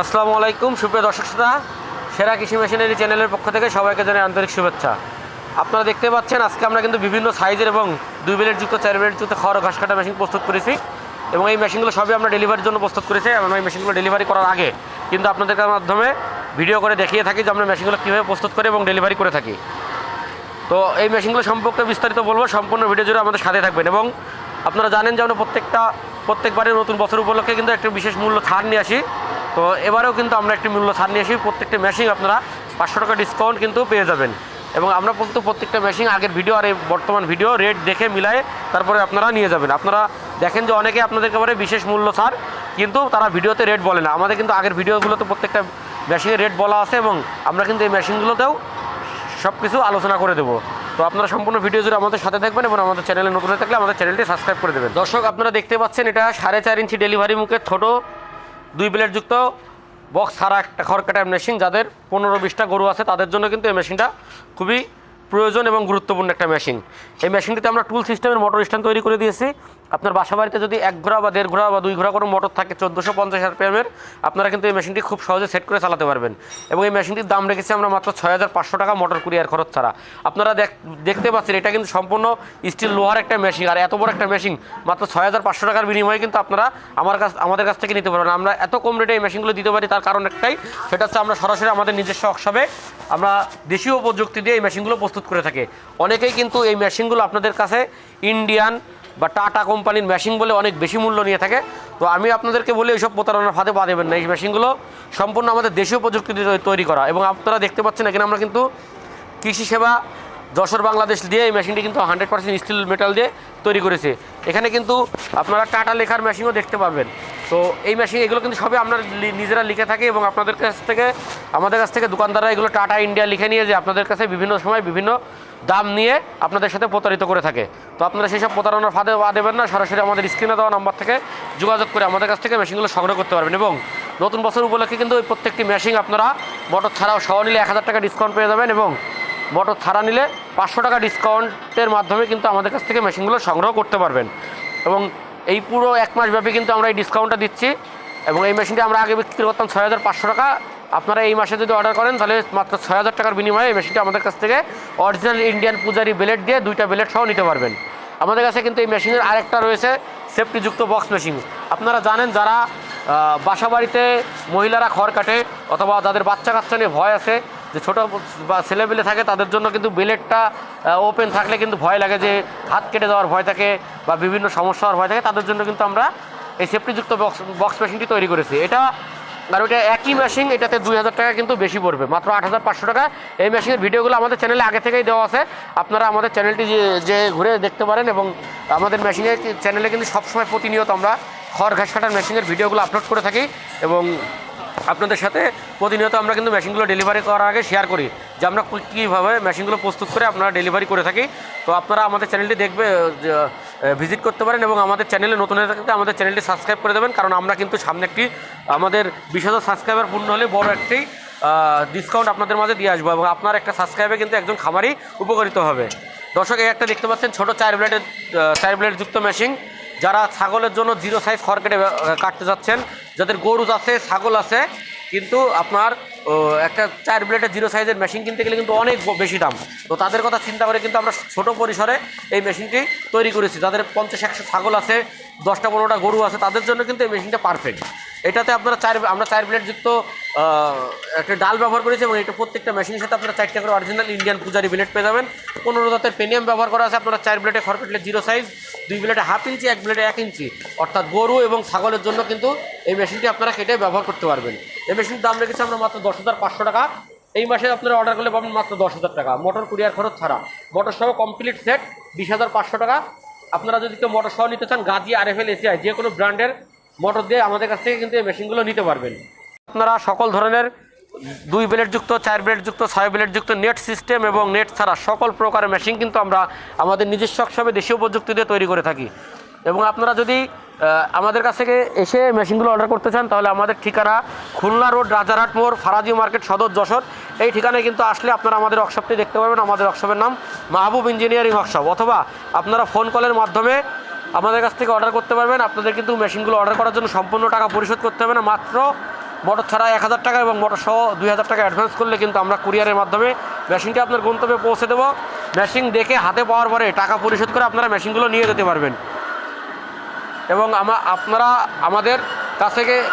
আসসালামু আলাইকুম সুপ্রিয় দর্শক শ্রোতা, সেরা কৃষি মেশিনারি চ্যানেলের পক্ষ থেকে সবাইকে জানাই আন্তরিক শুভেচ্ছা। আপনারা দেখতে পাচ্ছেন আজকে আমরা কিন্তু বিভিন্ন সাইজের এবং 2 ব্লেড যুক্ত 4 ব্লেড যুক্ত খড় ও ঘাস কাটা মেশিন প্রস্তুত করেছি এবং এই মেশিনগুলো সবই আমরা ডেলিভারির জন্য প্রস্তুত করেছি এবং এই মেশিনগুলো ডেলিভারি করার আগে কিন্তু আপনাদের মাধ্যমে ভিডিও করে দেখিয়ে থাকি যে আমরা মেশিনগুলো কীভাবে প্রস্তুত করে এবং ডেলিভারি করে থাকি। তো এই মেশিনগুলো সম্পর্কে বিস্তারিত বলবো, সম্পূর্ণ ভিডিও জুড়ে আমাদের সাথে থাকবেন। এবং আপনারা জানেন যে আমরা প্রত্যেকবারের নতুন বছর উপলক্ষে কিন্তু একটা বিশেষ মূল্য ছাড় নিয়ে আসি। তো এবারেও কিন্তু আমরা একটি মূল্য ছাড় নিয়ে আসি, প্রত্যেকটা মেশিন আপনারা 500 টাকা ডিসকাউন্ট কিন্তু পেয়ে যাবেন। এবং আমরা কিন্তু প্রত্যেকটা মেশিন আগের ভিডিও আর এই বর্তমান ভিডিও রেট দেখে মিলায়ে তারপরে আপনারা নিয়ে যাবেন। আপনারা দেখেন যে অনেকে আপনাদেরকে বলে বিশেষ মূল্য ছাড়, কিন্তু তারা ভিডিওতে রেট বলে না। আমাদের কিন্তু আগের ভিডিওগুলোতে প্রত্যেকটা মেশিনের রেট বলা আছে এবং আমরা কিন্তু এই মেশিনগুলোতেও সব কিছু আলোচনা করে দেবো। তো আপনারা সম্পূর্ণ ভিডিও জুড়ে আমাদের সাথে থাকবেন এবং আমাদের চ্যানেলে নতুন হয়ে থাকলে আমাদের চ্যানেলটি সাবস্ক্রাইব করে দেবেন। দর্শক, আপনারা দেখতে পাচ্ছেন এটা 4.5 ইঞ্চি ডেলিভারি মুখের ছোটো 2 ব্লেড যুক্ত বক্স ছাড়া একটা খড় কাটার মেশিন। যাদের 15-20টা গরু আছে তাদের জন্য কিন্তু এই মেশিনটা খুবই প্রয়োজন এবং গুরুত্বপূর্ণ একটা মেশিন। এই মেশিনটিতে আমরা টুল সিস্টেমের মোটর স্ট্যান্ড তৈরি করে দিয়েছি। আপনার বাসা বাড়িতে যদি 1 ঘোড়া বা 1.5 ঘোড়া বা 2 ঘোড়া করে মোটর থাকে 1450 RPM-এর, আপনারা কিন্তু এই মেশিনটি খুব সহজে সেট করে চালাতে পারবেন। এবং এই মেশিনটির দাম রেখেছি আমরা মাত্র 6500 টাকা মোটর কুরিয়ার খরচ ছাড়া। আপনারা দেখতে পাচ্ছেন এটা কিন্তু সম্পূর্ণ স্টিল লোহার একটা মেশিন, আর এত বড় একটা মেশিন মাত্র 6500 টাকার বিনিময়ে কিন্তু আপনারা আমাদের কাছ থেকে নিতে পারবেন। আমরা এত কম রেটে এই মেশিনগুলো দিতে পারি তার কারণ একটাই, সেটা হচ্ছে আমরা সরাসরি আমাদের নিজস্ব ওয়ার্কশপে আমরা দেশীয় প্রযুক্তি দিয়ে এই মেশিনগুলো প্রস্তুত করে থাকি। অনেকেই কিন্তু এই মেশিনগুলো আপনাদের কাছে ইন্ডিয়ান বা টাটা কোম্পানির মেশিন বলে অনেক বেশি মূল্য নিয়ে থাকে। তো আমি আপনাদেরকে বলি এইসব প্রতারণার ফাঁদে পা দেবেন না। এই মেশিনগুলো সম্পূর্ণ আমাদের দেশীয় প্রযুক্তি দিয়ে তৈরি করা। এবং আপনারা দেখতে পাচ্ছেন এখানে আমরা কিন্তু কৃষি সেবা যশোর বাংলাদেশ দিয়ে এই মেশিনটি কিন্তু 100% স্টিল মেটাল দিয়ে তৈরি করেছে। এখানে কিন্তু আপনারা টাটা লেখার মেশিনও দেখতে পাবেন। তো এই মেশিন এগুলো কিন্তু সবই আমরা নিজেরা লিখে থাকি এবং আমাদের কাছ থেকে দোকানদাররা এগুলো টাটা ইন্ডিয়া লিখে নিয়ে যে আপনাদের কাছে বিভিন্ন সময় বিভিন্ন দাম নিয়ে আপনাদের সাথে প্রতারিত করে থাকে। তো আপনারা সেই সব প্রতারণার ফাঁদে পা দেবেন না, সরাসরি আমাদের স্ক্রিনে দেওয়া নাম্বার থেকে যোগাযোগ করে আমাদের কাছ থেকে মেশিনগুলো সংগ্রহ করতে পারবেন। এবং নতুন বছর উপলক্ষে কিন্তু ওই প্রত্যেকটি মেশিন আপনারা মোটর ছাড়াও সহ নিলে 1000 টাকা ডিসকাউন্ট পেয়ে যাবেন এবং মোটর ছাড়া নিলে 500 টাকা ডিসকাউন্টের মাধ্যমে কিন্তু আমাদের কাছ থেকে মেশিনগুলো সংগ্রহ করতে পারবেন। এবং এই পুরো 1 মাস ব্যাপী কিন্তু আমরা এই ডিসকাউন্টটা দিচ্ছি। এবং এই মেশিনটি আমরা আগে বিক্রি করতাম 6500 টাকা। আপনারা এই মাসে যদি অর্ডার করেন তাহলে মাত্র 6000 টাকার বিনিময়ে এই মেশিনটি আমাদের কাছ থেকে অরিজিনাল ইন্ডিয়ান পূজারি ব্লেড দিয়ে 2টা ব্লেড সহ নিতে পারবেন। আমাদের কাছে কিন্তু এই মেশিনের আরেকটা রয়েছে সেফটিযুক্ত বক্স মেশিন। আপনারা জানেন যারা বাসা বাড়িতে মহিলারা খড় কাটে অথবা যাদের বাচ্চা কাচ্চা নিয়ে ভয় আছে, যে ছোটো বা ছেলেবেলে থাকে, তাদের জন্য কিন্তু ব্লেডটা ওপেন থাকলে কিন্তু ভয় লাগে, যে হাত কেটে যাওয়ার ভয় থাকে বা বিভিন্ন সমস্যা হওয়ার ভয় থাকে, তাদের জন্য কিন্তু আমরা এই সেফটিযুক্ত বক্স মেশিনটি তৈরি করেছি। এটা আর ওইটা একই মেশিন, এটাতে 2000 টাকা কিন্তু বেশি পড়বে, মাত্র 8500 টাকা। এই মেশিনের ভিডিওগুলো আমাদের চ্যানেলে আগে থেকেই দেওয়া আছে, আপনারা আমাদের চ্যানেলটি যে ঘুরে দেখতে পারেন। এবং আমাদের মেশিনের চ্যানেলে কিন্তু সবসময় প্রতিনিয়ত আমরা খড় ঘাস কাটার মেশিনের ভিডিওগুলো আপলোড করে থাকি এবং আপনাদের সাথে প্রতিনিয়ত আমরা কিন্তু মেশিনগুলো ডেলিভারি করার আগে শেয়ার করি যে আমরা কীভাবে মেশিনগুলো প্রস্তুত করে আপনারা ডেলিভারি করে থাকি। তো আপনারা আমাদের চ্যানেলটি ভিজিট করতে পারেন এবং আমাদের চ্যানেলে নতুন হয়ে থাকলে আমাদের চ্যানেলটি সাবস্ক্রাইব করে দেবেন, কারণ আমরা কিন্তু সামনে একটি আমাদের 20,000 সাবস্ক্রাইবার পূর্ণ হলে বড় একটি ডিসকাউন্ট আপনাদের মাঝে দিয়ে আসবো এবং আপনার একটা সাবস্ক্রাইবে কিন্তু একজন খামারি উপকারিত হবে। দর্শক, এই একটা দেখতে পাচ্ছেন ছোটো 4 ব্লেড যুক্ত মেশিন। যারা ছাগলের জন্য 0 সাইজ খড় কাটতে যাচ্ছেন, যাদের গরু আছে ছাগল আছে, কিন্তু আপনার একটা 4 ব্লেডের 0 সাইজের মেশিন কিনতে গেলে কিন্তু অনেক বেশি দাম। তো তাদের কথা চিন্তা করে কিন্তু আমরা ছোট পরিসরে এই মেশিনটি তৈরি করেছি। যাদের 50-100 ছাগল আছে, 10-15টা গরু আছে, তাদের জন্য কিন্তু এই মেশিনটা পারফেক্ট। এটাতে আপনারা আমরা 4 ব্লেড যুক্ত একটা ডাল ব্যবহার করেছি এবং এটা প্রত্যেকটা মেশিনের সাথে আপনারা 4টা করে অরিজিনাল ইন্ডিয়ান পূজারি ব্লেড পেয়ে যাবেন। 15 জাতের পেনিয়াম ব্যবহার করা আছে। আপনারা 4 ব্লেডে খড় কাটলে 0 সাইজ, 2 ব্লেডে 1/2 ইঞ্চি, 1 ব্লেডে 1 ইঞ্চি, অর্থাৎ গরু এবং ছাগলের জন্য কিন্তু এই মেশিনটি আপনারা কেটে ব্যবহার করতে পারবেন। এই মেশিনের দাম রেখেছি আমরা মাত্র 10,500 টাকা। এই মাসে আপনারা অর্ডার করলে পাবেন মাত্র 10,000 টাকা, মোটর কুরিয়ার খরচ ছাড়া। মোটর সহ কমপ্লিট সেট 20,500 টাকা। আপনারা যদি কেউ মোটর সহ নিতে চান, গাজি, RFL, ACI যে কোনো ব্র্যান্ডের মোটর দিয়ে আমাদের কাছ থেকে কিন্তু এই মেশিনগুলো নিতে পারবেন। আপনারা সকল ধরনের 2 ব্লেড যুক্ত, 4 ব্লেড যুক্ত, 6 ব্লেড যুক্ত, নেট সিস্টেম এবং নেট ছাড়া সকল প্রকারের মেশিন কিন্তু আমরা আমাদের নিজস্ব ওয়ার্কশপে দেশীয় প্রযুক্তি দিয়ে তৈরি করে থাকি। এবং আপনারা যদি আমাদের কাছ থেকে এসে মেশিনগুলো অর্ডার করতে চান তাহলে আমাদের ঠিকানা খুলনা রোড, রাজারহাট মোড়, ফারাজি মার্কেট, সদর, যশোর। এই ঠিকানায় কিন্তু আসলে আপনারা আমাদের ওয়ার্কশপটি দেখতে পাবেন। আমাদের ওয়ার্কশপের নাম মাহবুব ইঞ্জিনিয়ারিং ওয়ার্কশপ। অথবা আপনারা ফোন কলের মাধ্যমে আমাদের কাছ থেকে অর্ডার করতে পারবেন। আপনাদের কিন্তু মেশিনগুলো অর্ডার করার জন্য সম্পূর্ণ টাকা পরিশোধ করতে হবে না, মাত্র মোটর ছাড়া 1000 টাকা এবং মোটর সহ 2000 টাকা অ্যাডভান্স করলে কিন্তু আমরা কুরিয়ারের মাধ্যমে মেশিনটি আপনার গন্তব্যে পৌঁছে দেবো। মেশিন দেখে হাতে পাওয়ার পরে টাকা পরিশোধ করে আপনারা মেশিনগুলো নিয়ে যেতে পারবেন এবং আপনারা আমাদের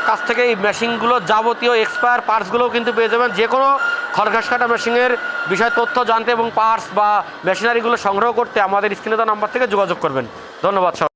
কাছ থেকে এই মেশিনগুলো যাবতীয় এক্সপায়ার পার্টসগুলোও কিন্তু পেয়ে যাবেন। যে কোনো খড়ঘাস কাটা মেশিনের বিষয়ে তথ্য জানতে এবং পার্টস বা মেশিনারিগুলো সংগ্রহ করতে আমাদের স্ক্রিনে দেওয়া নাম্বার থেকে যোগাযোগ করবেন। ধন্যবাদ।